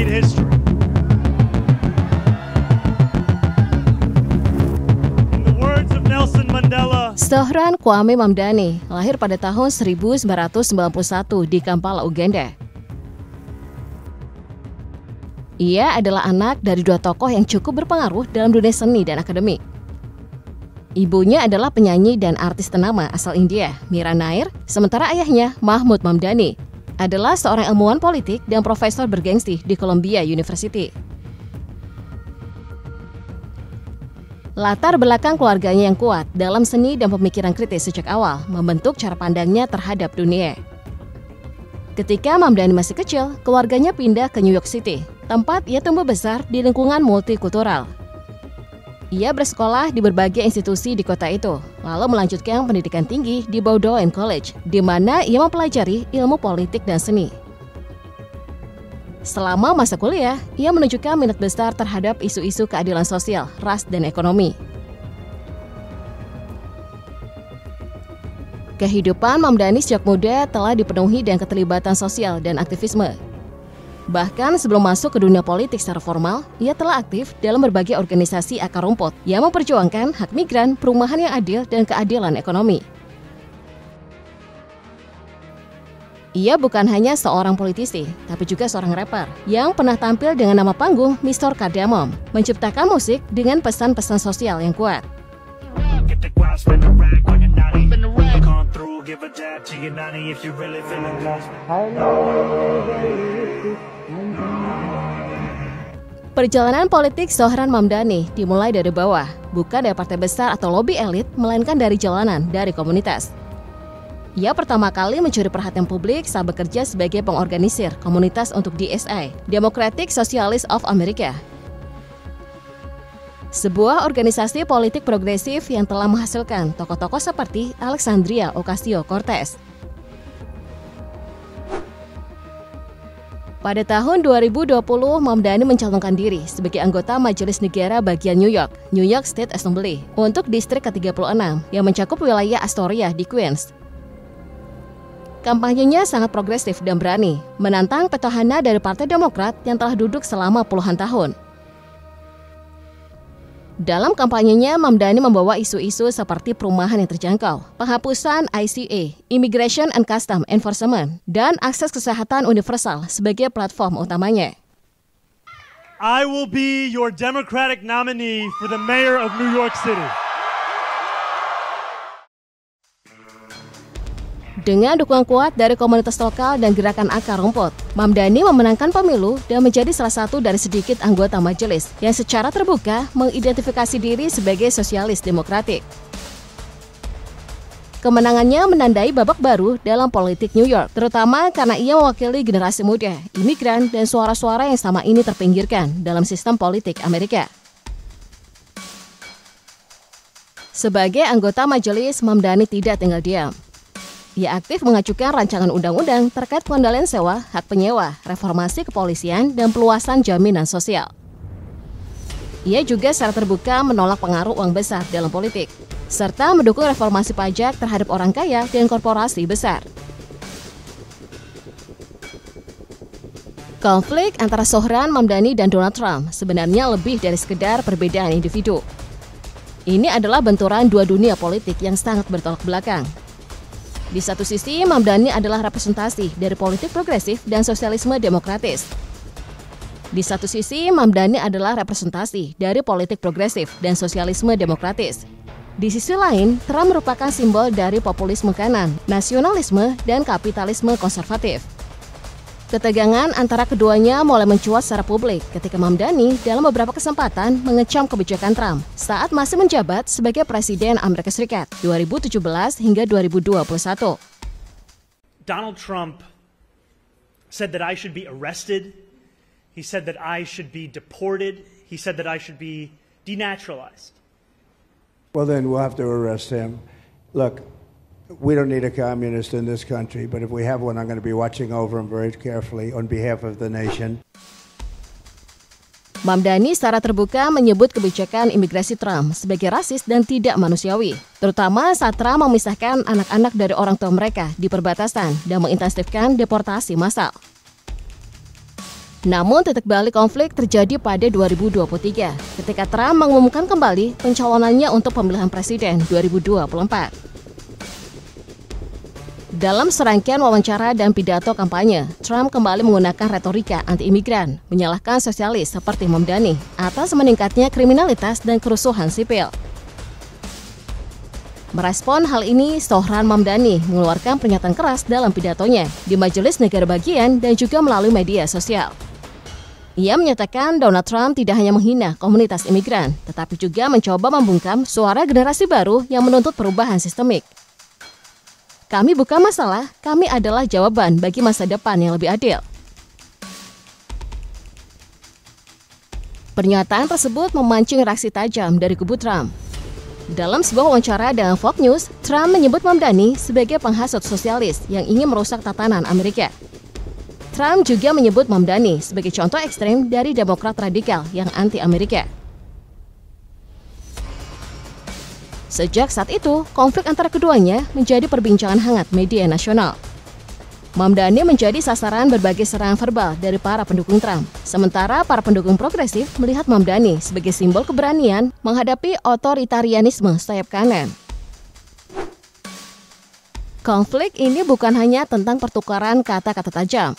made history. In the words of Nelson Mandela, Zohran Kwame Mamdani lahir pada tahun 1991 di Kampala, Uganda. Ia adalah anak dari dua tokoh yang cukup berpengaruh dalam dunia seni dan akademik. Ibunya adalah penyanyi dan artis ternama asal India, Mira Nair, sementara ayahnya, Mahmud Mamdani, adalah seorang ilmuwan politik dan profesor bergengsi di Columbia University. Latar belakang keluarganya yang kuat dalam seni dan pemikiran kritis sejak awal membentuk cara pandangnya terhadap dunia. Ketika Mamdani masih kecil, keluarganya pindah ke New York City, tempat ia tumbuh besar di lingkungan multikultural. Ia bersekolah di berbagai institusi di kota itu, lalu melanjutkan pendidikan tinggi di Bowdoin College, di mana ia mempelajari ilmu politik dan seni. Selama masa kuliah, ia menunjukkan minat besar terhadap isu-isu keadilan sosial, ras, dan ekonomi. Kehidupan Mamdani sejak muda telah dipenuhi dengan keterlibatan sosial dan aktivisme. Bahkan sebelum masuk ke dunia politik secara formal, ia telah aktif dalam berbagai organisasi akar rumput yang memperjuangkan hak migran, perumahan yang adil, dan keadilan ekonomi. Ia bukan hanya seorang politisi, tapi juga seorang rapper yang pernah tampil dengan nama panggung Mr. Cardamom, menciptakan musik dengan pesan-pesan sosial yang kuat. Perjalanan politik Zohran Mamdani dimulai dari bawah, bukan dari partai besar atau lobi elit, melainkan dari jalanan, dari komunitas. Ia pertama kali mencuri perhatian publik saat bekerja sebagai pengorganisir komunitas untuk DSI, Democratic Socialists of America, sebuah organisasi politik progresif yang telah menghasilkan tokoh-tokoh seperti Alexandria Ocasio-Cortez. Pada tahun 2020, Mamdani mencalonkan diri sebagai anggota Majelis Negara bagian New York State Assembly, untuk distrik ke-36 yang mencakup wilayah Astoria di Queens. Kampanyenya sangat progresif dan berani, menantang petahana dari Partai Demokrat yang telah duduk selama puluhan tahun. Dalam kampanyenya, Mamdani membawa isu-isu seperti perumahan yang terjangkau, penghapusan ICA, Immigration and Custom Enforcement, dan akses kesehatan universal sebagai platform utamanya. I will be your Democratic nominee for the mayor of New York City. Dengan dukungan kuat dari komunitas lokal dan gerakan akar rumput, Mamdani memenangkan pemilu dan menjadi salah satu dari sedikit anggota majelis yang secara terbuka mengidentifikasi diri sebagai sosialis demokratik. Kemenangannya menandai babak baru dalam politik New York, terutama karena ia mewakili generasi muda, imigran, dan suara-suara yang selama ini terpinggirkan dalam sistem politik Amerika. Sebagai anggota majelis, Mamdani tidak tinggal diam. Ia aktif mengajukan rancangan undang-undang terkait pengendalian sewa, hak penyewa, reformasi kepolisian, dan perluasan jaminan sosial. Ia juga secara terbuka menolak pengaruh uang besar dalam politik, serta mendukung reformasi pajak terhadap orang kaya dan korporasi besar. Konflik antara Zohran Mamdani dan Donald Trump sebenarnya lebih dari sekedar perbedaan individu. Ini adalah benturan dua dunia politik yang sangat bertolak belakang. Di satu sisi, Mamdani adalah representasi dari politik progresif dan sosialisme demokratis. Di satu sisi, Mamdani adalah representasi dari politik progresif dan sosialisme demokratis. Di sisi lain, Trump merupakan simbol dari populisme kanan, nasionalisme, dan kapitalisme konservatif. Ketegangan antara keduanya mulai mencuat secara publik ketika Mamdani dalam beberapa kesempatan mengecam kebijakan Trump saat masih menjabat sebagai Presiden Amerika Serikat 2017 hingga 2021. Donald Trump said that I should be arrested. He said that I should be deported. He said that I should be denaturalized. Well, then we'll have to arrest him. Look, we don't need a communist in this country, but if we have one, I'm going to be watching over him very carefully on behalf of the nation. Mamdani secara terbuka menyebut kebijakan imigrasi Trump sebagai rasis dan tidak manusiawi, terutama saat Trump memisahkan anak-anak dari orang tua mereka di perbatasan dan mengintensifkan deportasi massal. Namun titik balik konflik terjadi pada 2023 ketika Trump mengumumkan kembali pencalonannya untuk pemilihan presiden 2024. Dalam serangkaian wawancara dan pidato kampanye, Trump kembali menggunakan retorika anti-imigran, menyalahkan sosialis seperti Mamdani atas meningkatnya kriminalitas dan kerusuhan sipil. Merespon hal ini, Zohran Mamdani mengeluarkan pernyataan keras dalam pidatonya di Majelis Negara Bagian dan juga melalui media sosial. Ia menyatakan Donald Trump tidak hanya menghina komunitas imigran, tetapi juga mencoba membungkam suara generasi baru yang menuntut perubahan sistemik. Kami bukan masalah, kami adalah jawaban bagi masa depan yang lebih adil. Pernyataan tersebut memancing reaksi tajam dari kubu Trump. Dalam sebuah wawancara dengan Fox News, Trump menyebut Mamdani sebagai penghasut sosialis yang ingin merusak tatanan Amerika. Trump juga menyebut Mamdani sebagai contoh ekstrem dari Demokrat radikal yang anti-Amerika. Sejak saat itu, konflik antara keduanya menjadi perbincangan hangat media nasional. Mamdani menjadi sasaran berbagai serangan verbal dari para pendukung Trump, sementara para pendukung progresif melihat Mamdani sebagai simbol keberanian menghadapi otoritarianisme sayap kanan. Konflik ini bukan hanya tentang pertukaran kata-kata tajam.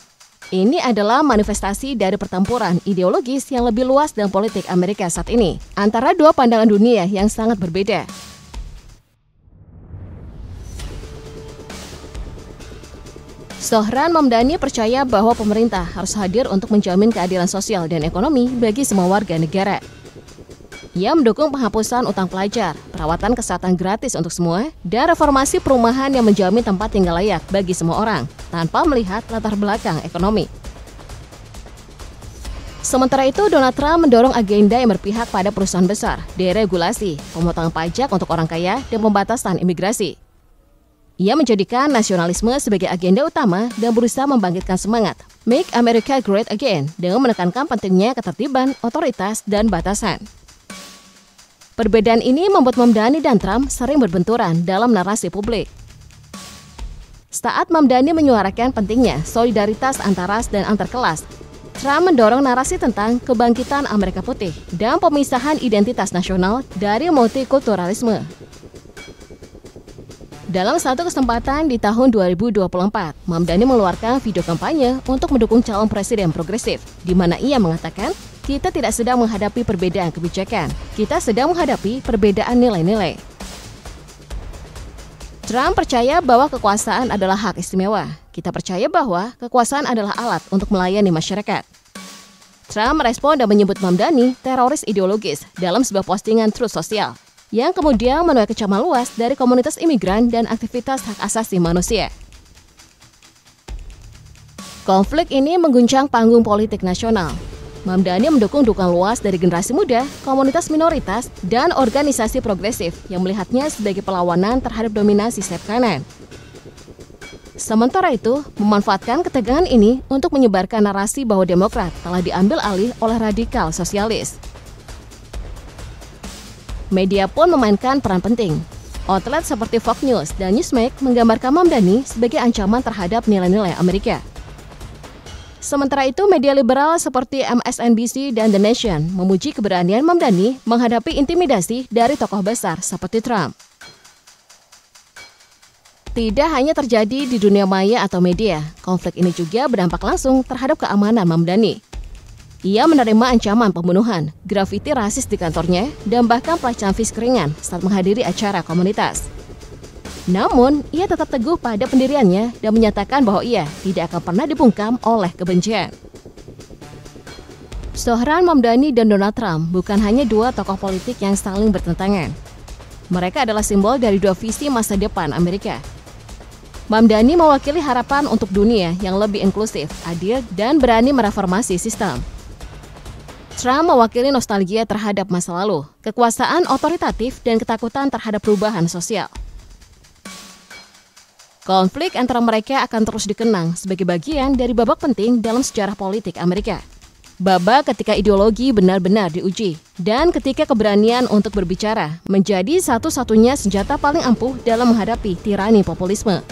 Ini adalah manifestasi dari pertempuran ideologis yang lebih luas dalam politik Amerika saat ini, antara dua pandangan dunia yang sangat berbeda. Zohran Mamdani percaya bahwa pemerintah harus hadir untuk menjamin keadilan sosial dan ekonomi bagi semua warga negara. Ia mendukung penghapusan utang pelajar, perawatan kesehatan gratis untuk semua, dan reformasi perumahan yang menjamin tempat tinggal layak bagi semua orang, tanpa melihat latar belakang ekonomi. Sementara itu, Donald Trump mendorong agenda yang berpihak pada perusahaan besar, deregulasi, pemotongan pajak untuk orang kaya, dan pembatasan imigrasi. Ia menjadikan nasionalisme sebagai agenda utama dan berusaha membangkitkan semangat Make America Great Again dengan menekankan pentingnya ketertiban, otoritas, dan batasan. Perbedaan ini membuat Mamdani dan Trump sering berbenturan dalam narasi publik. Saat Mamdani menyuarakan pentingnya solidaritas antar ras dan antar kelas, Trump mendorong narasi tentang kebangkitan Amerika Putih dan pemisahan identitas nasional dari multikulturalisme. Dalam satu kesempatan di tahun 2024, Mamdani mengeluarkan video kampanye untuk mendukung calon presiden progresif, di mana ia mengatakan, kita tidak sedang menghadapi perbedaan kebijakan, kita sedang menghadapi perbedaan nilai-nilai. Trump percaya bahwa kekuasaan adalah hak istimewa. Kita percaya bahwa kekuasaan adalah alat untuk melayani masyarakat. Trump merespon dan menyebut Mamdani teroris ideologis dalam sebuah postingan Truth Social, yang kemudian menuai kecaman luas dari komunitas imigran dan aktivitas hak asasi manusia. Konflik ini mengguncang panggung politik nasional. Mamdani mendukung dukungan luas dari generasi muda, komunitas minoritas, dan organisasi progresif yang melihatnya sebagai perlawanan terhadap dominasi sayap kanan. Sementara itu, memanfaatkan ketegangan ini untuk menyebarkan narasi bahwa Demokrat telah diambil alih oleh radikal sosialis. Media pun memainkan peran penting. Outlet seperti Fox News dan Newsmax menggambarkan Mamdani sebagai ancaman terhadap nilai-nilai Amerika. Sementara itu, media liberal seperti MSNBC dan The Nation memuji keberanian Mamdani menghadapi intimidasi dari tokoh besar seperti Trump. Tidak hanya terjadi di dunia maya atau media, konflik ini juga berdampak langsung terhadap keamanan Mamdani. Ia menerima ancaman pembunuhan, grafiti rasis di kantornya, dan bahkan pelecehan fisik ringan saat menghadiri acara komunitas. Namun, ia tetap teguh pada pendiriannya dan menyatakan bahwa ia tidak akan pernah dibungkam oleh kebencian. Zohran Mamdani dan Donald Trump bukan hanya dua tokoh politik yang saling bertentangan. Mereka adalah simbol dari dua visi masa depan Amerika. Mamdani mewakili harapan untuk dunia yang lebih inklusif, adil, dan berani mereformasi sistem. Trump mewakili nostalgia terhadap masa lalu, kekuasaan otoritatif, dan ketakutan terhadap perubahan sosial. Konflik antara mereka akan terus dikenang sebagai bagian dari babak penting dalam sejarah politik Amerika. Babak ketika ideologi benar-benar diuji, dan ketika keberanian untuk berbicara menjadi satu-satunya senjata paling ampuh dalam menghadapi tirani populisme.